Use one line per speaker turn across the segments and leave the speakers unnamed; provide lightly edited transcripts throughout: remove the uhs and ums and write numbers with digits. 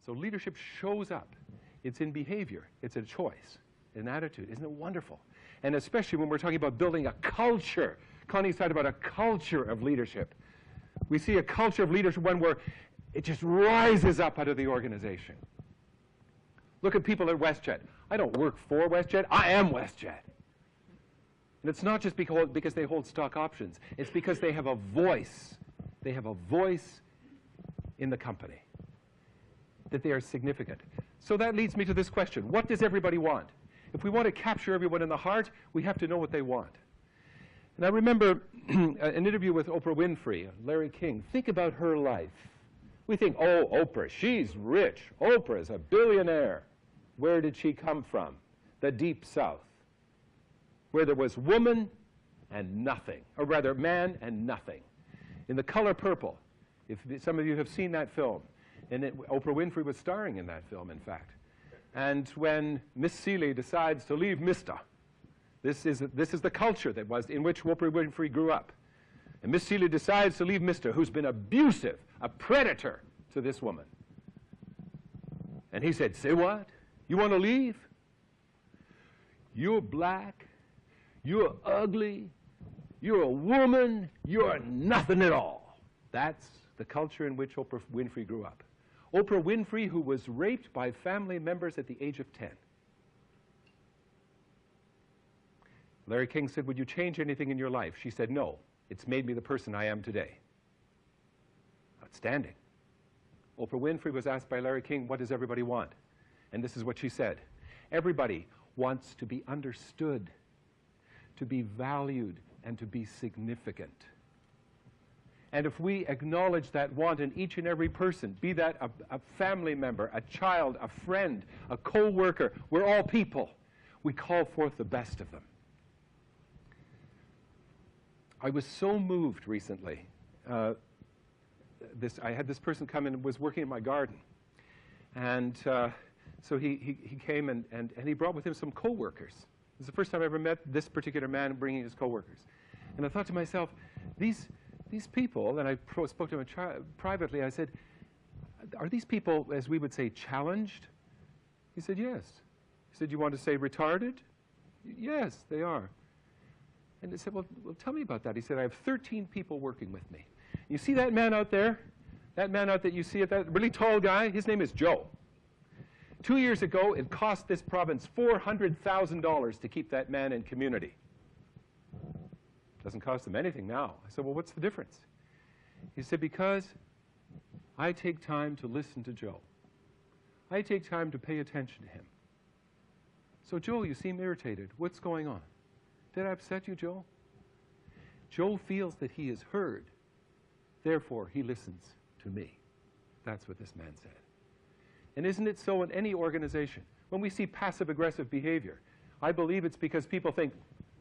So leadership shows up. It's in behavior. It's a choice, an attitude. Isn't it wonderful? And especially when we're talking about building a culture. Connie's talked about a culture of leadership. We see a culture of leadership, one where it just rises up out of the organization. Look at people at WestJet. I don't work for WestJet. I am WestJet. And it's not just because they hold stock options. It's because they have a voice. They have a voice in the company, that they are significant. So that leads me to this question. What does everybody want? If we want to capture everyone in the heart, we have to know what they want. And I remember an interview with Oprah Winfrey, Larry King. Think about her life. We think, oh, Oprah, she's rich. Oprah's a billionaire. Where did she come from? The Deep South, where there was woman and nothing, or rather man and nothing. In The Color Purple, if some of you have seen that film, and Oprah Winfrey was starring in that film, in fact. And when Miss Seeley decides to leave Mr., this is the culture that was in which Oprah Winfrey grew up. And Miss Seeley decides to leave Mr., who's been abusive, a predator to this woman. And he said, say what? You want to leave? You're black, you're ugly, you're a woman, you're nothing at all. That's the culture in which Oprah Winfrey grew up. Oprah Winfrey, who was raped by family members at the age of 10. Larry King said, would you change anything in your life? She said, no. It's made me the person I am today. Outstanding. Oprah Winfrey was asked by Larry King, what does everybody want? And this is what she said. Everybody wants to be understood, to be valued, and to be significant. And if we acknowledge that want in each and every person, be that a family member, a child, a friend, a co-worker, we're all people. We call forth the best of them. I was so moved recently. I had this person come in and was working in my garden. And so he came and he brought with him some co-workers. It was the first time I ever met this particular man bringing his co-workers. And I thought to myself, these people, and I spoke to him privately, I said, are these people, as we would say, challenged? He said, yes. He said, you want to say retarded? Yes, they are. And I said, well, tell me about that. He said, I have 13 people working with me. You see that man out there? That man out that you see, that really tall guy? His name is Joe. 2 years ago, it cost this province $400,000 to keep that man in community. Doesn't cost them anything now. I said, well, what's the difference? He said, because I take time to listen to Joe. I take time to pay attention to him. So, Joe, you seem irritated. What's going on? Did I upset you, Joe? Joe feels that he is heard. Therefore, he listens to me. That's what this man said. And isn't it so in any organization? When we see passive-aggressive behavior, I believe it's because people think,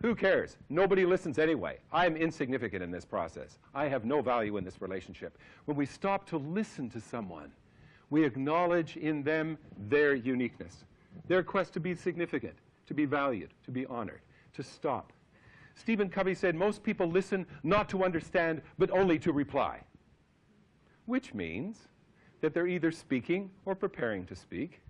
who cares? Nobody listens anyway. I'm insignificant in this process. I have no value in this relationship. When we stop to listen to someone, we acknowledge in them their uniqueness, their quest to be significant, to be valued, to be honored, to stop. Stephen Covey said, most people listen not to understand, but only to reply, which means that they're either speaking or preparing to speak,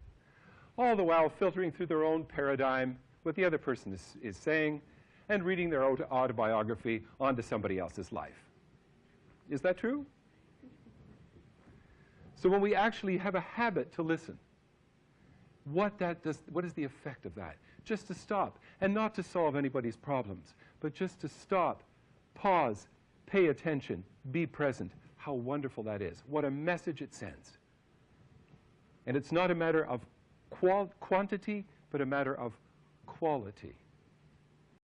all the while filtering through their own paradigm what the other person is saying and reading their autobiography onto somebody else's life. Is that true? So when we actually have a habit to listen, what is the effect of that? Just to stop, and not to solve anybody's problems, but just to stop, pause, pay attention, be present. How wonderful that is. What a message it sends. And it's not a matter of quantity, but a matter of quality.